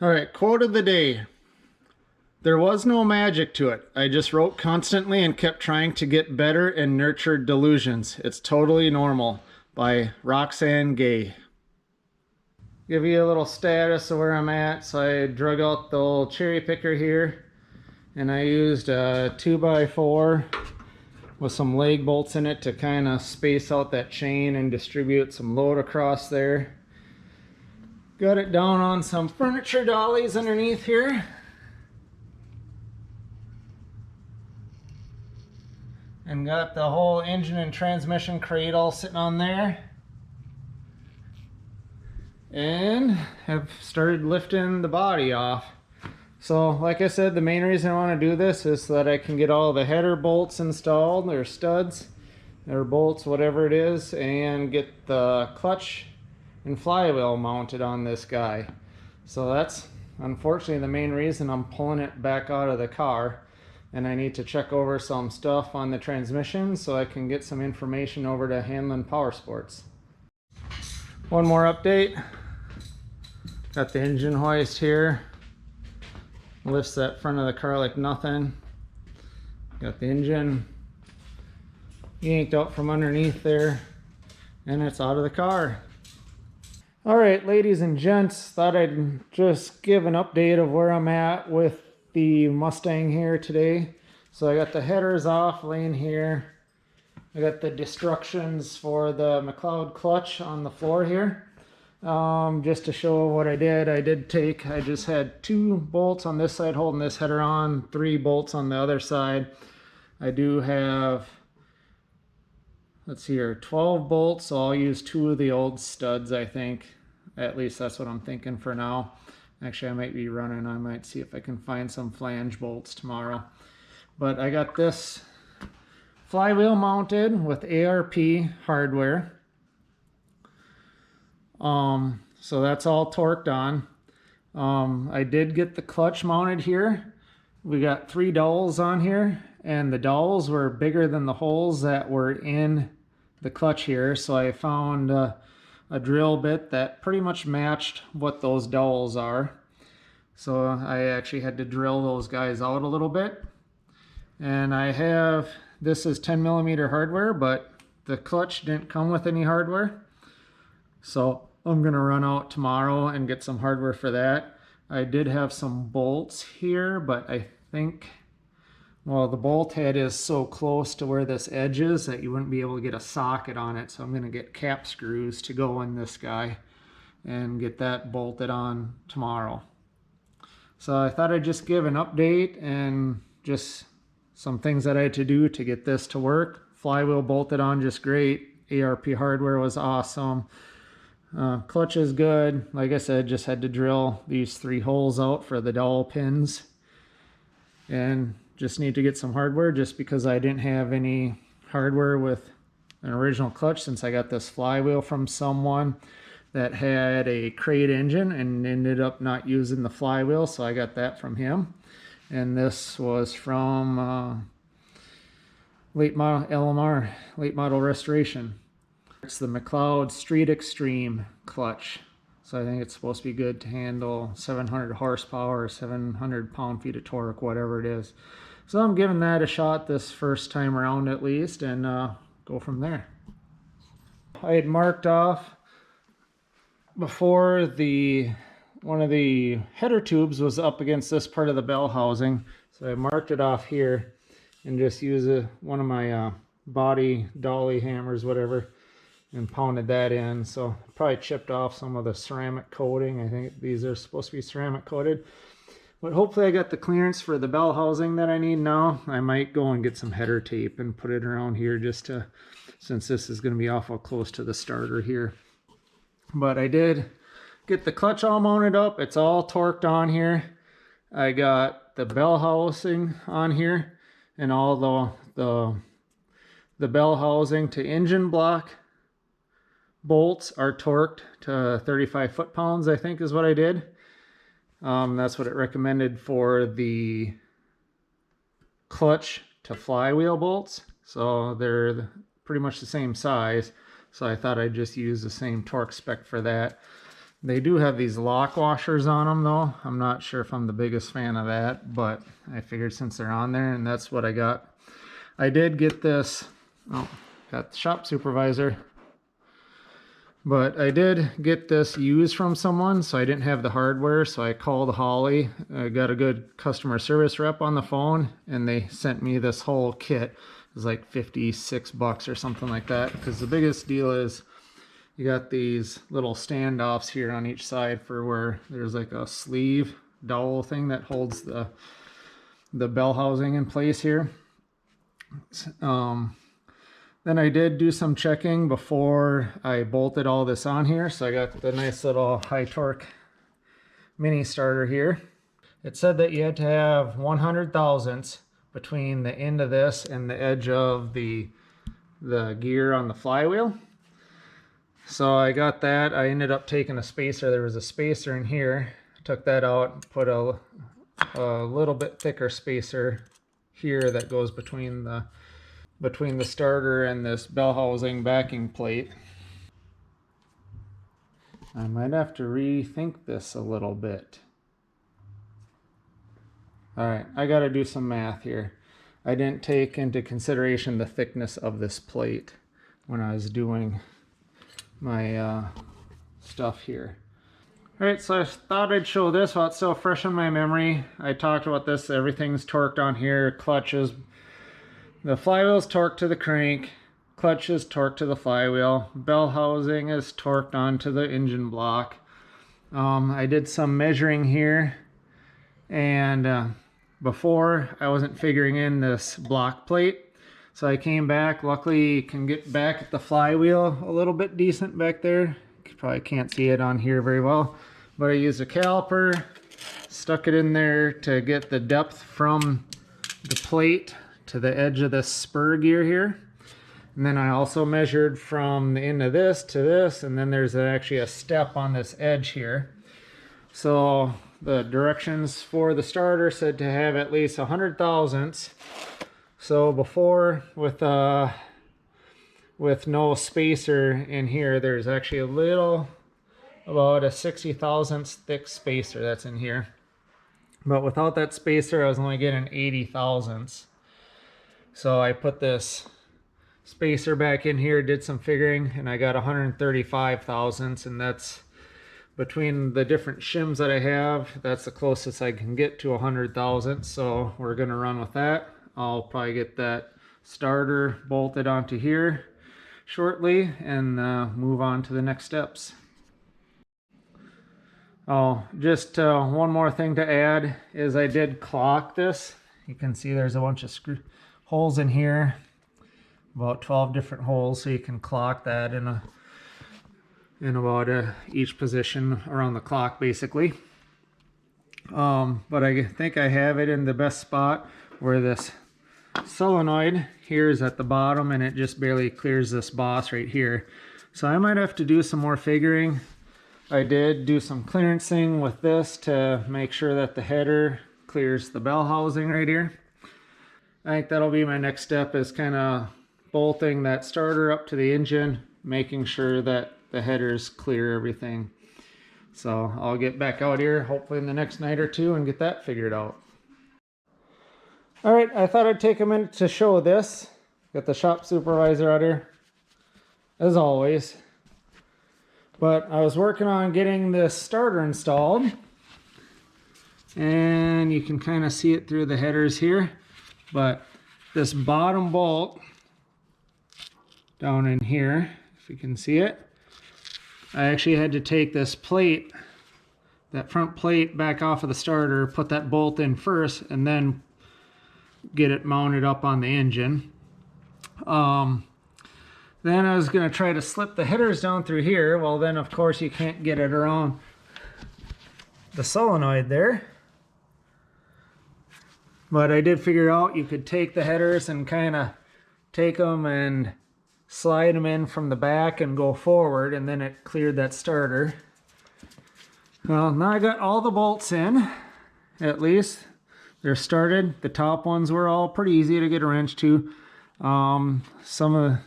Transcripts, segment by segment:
All right, quote of the day. There was no magic to it. I just wrote constantly and kept trying to get better and nurtured delusions. It's totally normal. By Roxanne Gay. Give you a little status of where I'm at. So I drug out the old cherry picker here, and I used a 2x4 with some leg bolts in it to kind of space out that chain and distribute some load across there. Got it down on some furniture dollies underneath here. And got the whole engine and transmission cradle sitting on there. And have started lifting the body off. So like I said, the main reason I want to do this is so that I can get all the header bolts installed, or studs, or bolts, whatever it is, and get the clutch and flywheel mounted on this guy. So that's unfortunately the main reason I'm pulling it back out of the car. And I need to check over some stuff on the transmission so I can get some information over to Hanlon Power Sports. One more update. Got the engine hoist here. Lifts that front of the car like nothing. Got the engine yanked out from underneath there, and it's out of the car. All right, ladies and gents, thought I'd just give an update of where I'm at with the Mustang here today. So I got the headers off laying here. I got the destructions for the McLeod clutch on the floor here. Just to show what I just had 2 bolts on this side holding this header on, 3 bolts on the other side. I do have, let's see here, 12 bolts, so I'll use 2 of the old studs, I think. At least that's what I'm thinking for now. Actually, I might be running. I might see if I can find some flange bolts tomorrow. But I got this flywheel mounted with ARP hardware. So that's all torqued on. I did get the clutch mounted here. We got 3 dowels on here, and the dowels were bigger than the holes that were in the clutch here. So I found a drill bit that pretty much matched what those dowels are. So I actually had to drill those guys out a little bit. And I have, this is 10mm hardware, but the clutch didn't come with any hardware. So I'm gonna run out tomorrow and get some hardware for that. I did have some bolts here, but I think, well, the bolt head is so close to where this edge is that you wouldn't be able to get a socket on it. So I'm gonna get cap screws to go in this guy and get that bolted on tomorrow. So I thought I'd just give an update and just some things that I had to do to get this to work. Flywheel bolted on just great. ARP hardware was awesome. Clutch is good. Like I said, just had to drill these 3 holes out for the dowel pins. And just need to get some hardware just because I didn't have any hardware with an original clutch, since I got this flywheel from someone that had a crate engine and ended up not using the flywheel, so I got that from him. And this was from late model LMR, late model restoration. It's the McLeod Street Extreme clutch. So I think it's supposed to be good to handle 700 horsepower or 700 pound-feet of torque, whatever it is. So I'm giving that a shot this first time around at least, and go from there. I had marked off before one of the header tubes was up against this part of the bell housing. So I marked it off here and just used one of my body dolly hammers, whatever, and pounded that in. So probably chipped off some of the ceramic coating. I think these are supposed to be ceramic coated. But hopefully I got the clearance for the bell housing that I need now. I might go and get some header tape and put it around here just to, since this is going to be awful close to the starter here. But I did get the clutch all mounted up. It's all torqued on here. I got the bell housing on here, and all the bell housing to engine block bolts are torqued to 35 foot-pounds, I think is what I did. That's what it recommended for the clutch to flywheel bolts. So they're pretty much the same size. So I thought I'd just use the same torque spec for that. They do have these lock washers on them though. I'm not sure if I'm the biggest fan of that, but I figured since they're on there, and that's what I got. I did get this, oh, got the shop supervisor, but I did get this used from someone, so I didn't have the hardware, so I called Holly. I got a good customer service rep on the phone, and they sent me this whole kit. It was like 56 bucks or something like that, because the biggest deal is you got these little standoffs here on each side for where there's like a sleeve dowel thing that holds the bell housing in place here. Then I did do some checking before I bolted all this on here. So I got the nice little high torque mini starter here. It said that you had to have 100 thousandths between the end of this and the edge of the gear on the flywheel. So I got that. I ended up taking a spacer. There was a spacer in here. Took that out, put a little bit thicker spacer here that goes between the starter and this bell housing backing plate. I might have to rethink this a little bit. All right, I got to do some math here. I didn't take into consideration the thickness of this plate when I was doing my stuff here. All right, so I thought I'd show this while it's still fresh in my memory. I talked about this. Everything's torqued on here. Clutches, the flywheel's torqued to the crank. Clutch is torqued to the flywheel. Bell housing is torqued onto the engine block. I did some measuring here, and before I wasn't figuring in this block plate. So I came back. Luckily, you can get back at the flywheel a little bit decent back there. You probably can't see it on here very well, but I used a caliper, stuck it in there to get the depth from the plate to the edge of this spur gear here. And then I also measured from the end of this to this, and then there's actually a step on this edge here. So the directions for the starter said to have at least 100 thousandths. So before, with no spacer in here, there's actually a little, about a 60 thousandths thick spacer that's in here. But without that spacer, I was only getting 80 thousandths. So I put this spacer back in here, did some figuring, and I got 135 thousandths, and that's between the different shims that I have, that's the closest I can get to 100 thousandths. So we're gonna run with that. I'll probably get that starter bolted onto here shortly and move on to the next steps. Oh, just one more thing to add is I did clock this. You can see there's a bunch of holes in here, about 12 different holes, so you can clock that in about each position around the clock basically. But I think I have it in the best spot where this solenoid here is at the bottom, and it just barely clears this boss right here. So I might have to do some more figuring. I did do some clearancing with this to make sure that the header clears the bell housing right here. I think that'll be my next step, is kind of bolting that starter up to the engine, making sure that the headers clear everything. So I'll get back out here hopefully in the next night or two and get that figured out. All right, I thought I'd take a minute to show this. Got the shop supervisor out here, as always. But I was working on getting this starter installed, and you can kind of see it through the headers here. But this bottom bolt down in here, if you can see it, I actually had to take this plate, that front plate, back off of the starter, put that bolt in first, and then get it mounted up on the engine. Then I was going to try to slip the headers down through here. Well, then of course you can't get it around the solenoid there. But I did figure out you could take the headers and kind of take them and slide them in from the back and go forward, and then it cleared that starter. Well, now I got all the bolts in, at least. They're started. The top ones were all pretty easy to get a wrench to. Some of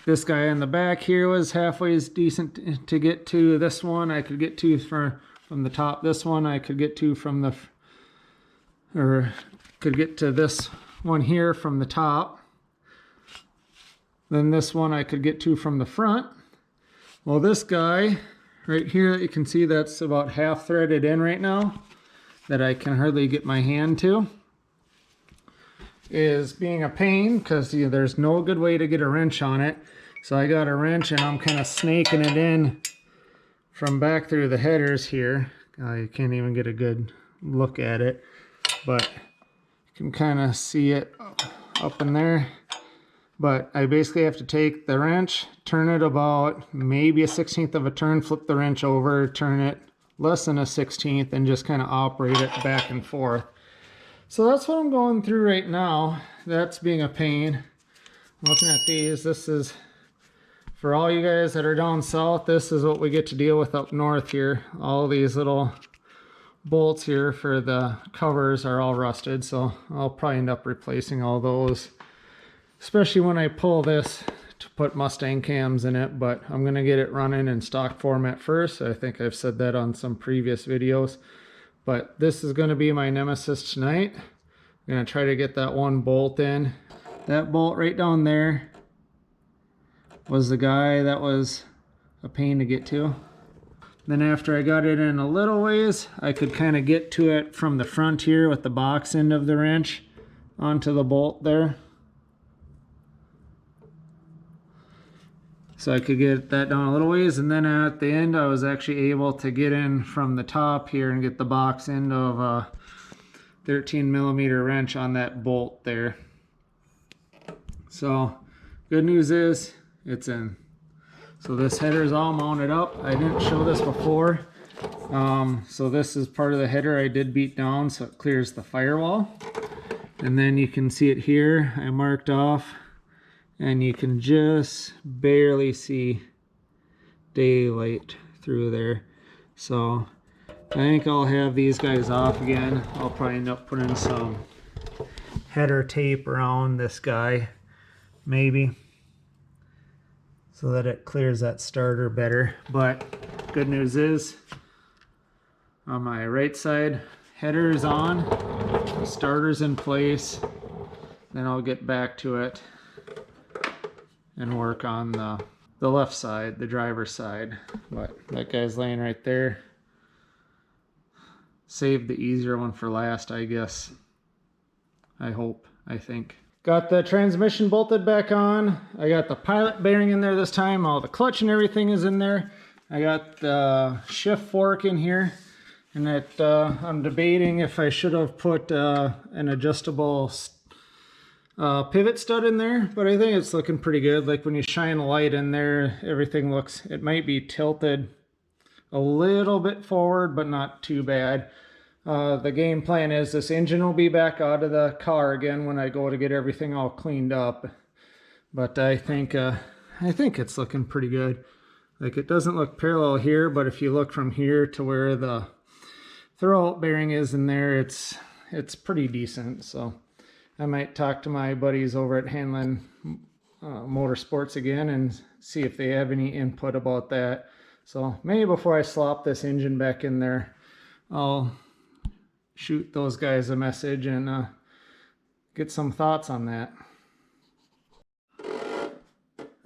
This guy in the back here was halfway decent to get to. This one I could get to from the top. This one I could get to from the, or could get to this one here from the top. Then this one I could get to from the front. Well, this guy right here, you can see that's about half threaded in right now, that I can hardly get my hand to, is being a pain because there's no good way to get a wrench on it. So I got a wrench and I'm kind of snaking it in from back through the headers here. You can't even get a good look at it, but you can kind of see it up in there. But I basically have to take the wrench, turn it about maybe a 1/16 of a turn, flip the wrench over, turn it less than a 1/16, and just kind of operate it back and forth. So that's what I'm going through right now. That's being a pain. Looking at these, this is, for all you guys that are down south, this is what we get to deal with up north here. All these little bolts here for the covers are all rusted, so I'll probably end up replacing all those, especially when I pull this to put Mustang cams in it. But I'm going to get it running in stock format first. I think I've said that on some previous videos. But this is going to be my nemesis tonight. I'm going to try to get that one bolt in. That bolt right down there was the guy that was a pain to get to. Then after I got it in a little ways, I could kind of get to it from the front here with the box end of the wrench onto the bolt there. So I could get that down a little ways, and then at the end I was actually able to get in from the top here and get the box end of a 13mm wrench on that bolt there. So good news is it's in. So this header is all mounted up. I didn't show this before. So this is part of the header I did beat down so it clears the firewall. And then you can see it here. I marked off, and you can just barely see daylight through there. So I think I'll have these guys off again. I'll probably end up putting some header tape around this guy, maybe, so that it clears that starter better. But good news is, on my right side, header is on, starter's in place. Then I'll get back to it and work on the left side, the driver's side. But that guy's laying right there. Saved the easier one for last, I guess. I hope, I think. Got the transmission bolted back on. I got the pilot bearing in there this time. All the clutch and everything is in there. I got the shift fork in here. And I'm debating if I should have put an adjustable pivot stud in there, but I think it's looking pretty good. Like when you shine a light in there, everything looks, it might be tilted a little bit forward, but not too bad. The game plan is this engine will be back out of the car again when I go to get everything all cleaned up. But I think it's looking pretty good. Like, it doesn't look parallel here, but if you look from here to where the throwout bearing is in there, it's pretty decent. So I might talk to my buddies over at Hanlon Motorsports again and see if they have any input about that. So maybe before I slop this engine back in there, I'll shoot those guys a message and get some thoughts on that.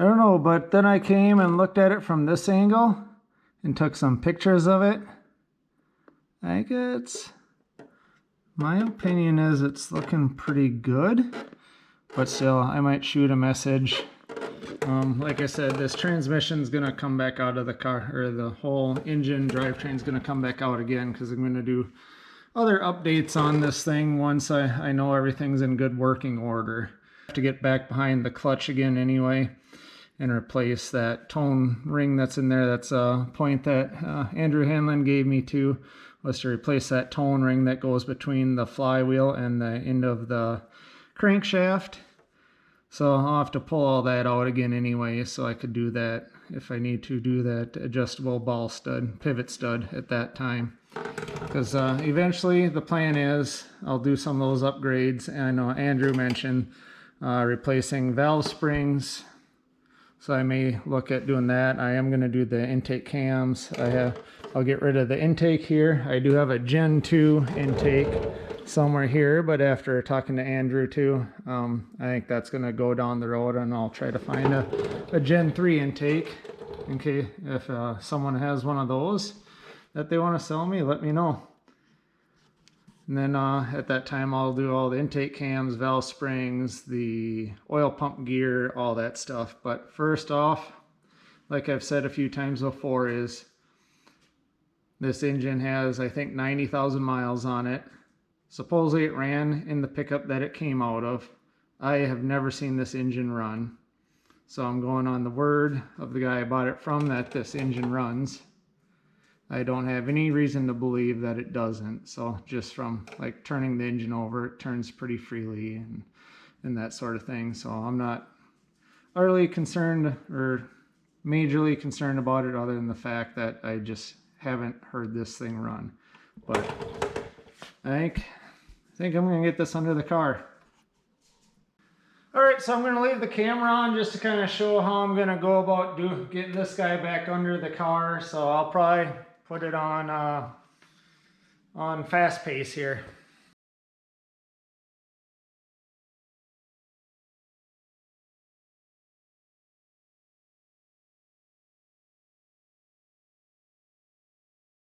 I don't know, but then I came and looked at it from this angle and took some pictures of it. I guess my opinion is it's looking pretty good, but still, I might shoot a message. Like I said, this transmission's gonna come back out of the car, or the whole engine drivetrain's gonna come back out again, because I'm gonna do other updates on this thing once I know everything's in good working order. I have to get back behind the clutch again anyway and replace that tone ring that's in there. That's a point that Andrew Hanlon gave me to, was to replace that tone ring that goes between the flywheel and the end of the crankshaft. So I'll have to pull all that out again anyway, so I could do that if I need to do that adjustable ball stud, pivot stud at that time. Because eventually the plan is I'll do some of those upgrades. And I know Andrew mentioned replacing valve springs, So I may look at doing that. I am going to do the intake cams. I'll get rid of the intake here. I do have a Gen 2 intake somewhere here, but after talking to Andrew too, I think that's going to go down the road, and I'll try to find a Gen 3 intake. In case if someone has one of those that they want to sell me, let me know. And then at that time, I'll do all the intake cams, valve springs, the oil pump gear, all that stuff. But first off, like I've said a few times before, is this engine has, I think, 90,000 miles on it. Supposedly it ran in the pickup that it came out of. I have never seen this engine run. So I'm going on the word of the guy I bought it from that this engine runs. I don't have any reason to believe that it doesn't. So just from like turning the engine over, it turns pretty freely and that sort of thing. So I'm not utterly concerned or majorly concerned about it, other than the fact that I just haven't heard this thing run. But I think I'm gonna get this under the car. All right, so I'm gonna leave the camera on just to kind of show how I'm gonna go about getting this guy back under the car. So I'll probably put it on fast pace here.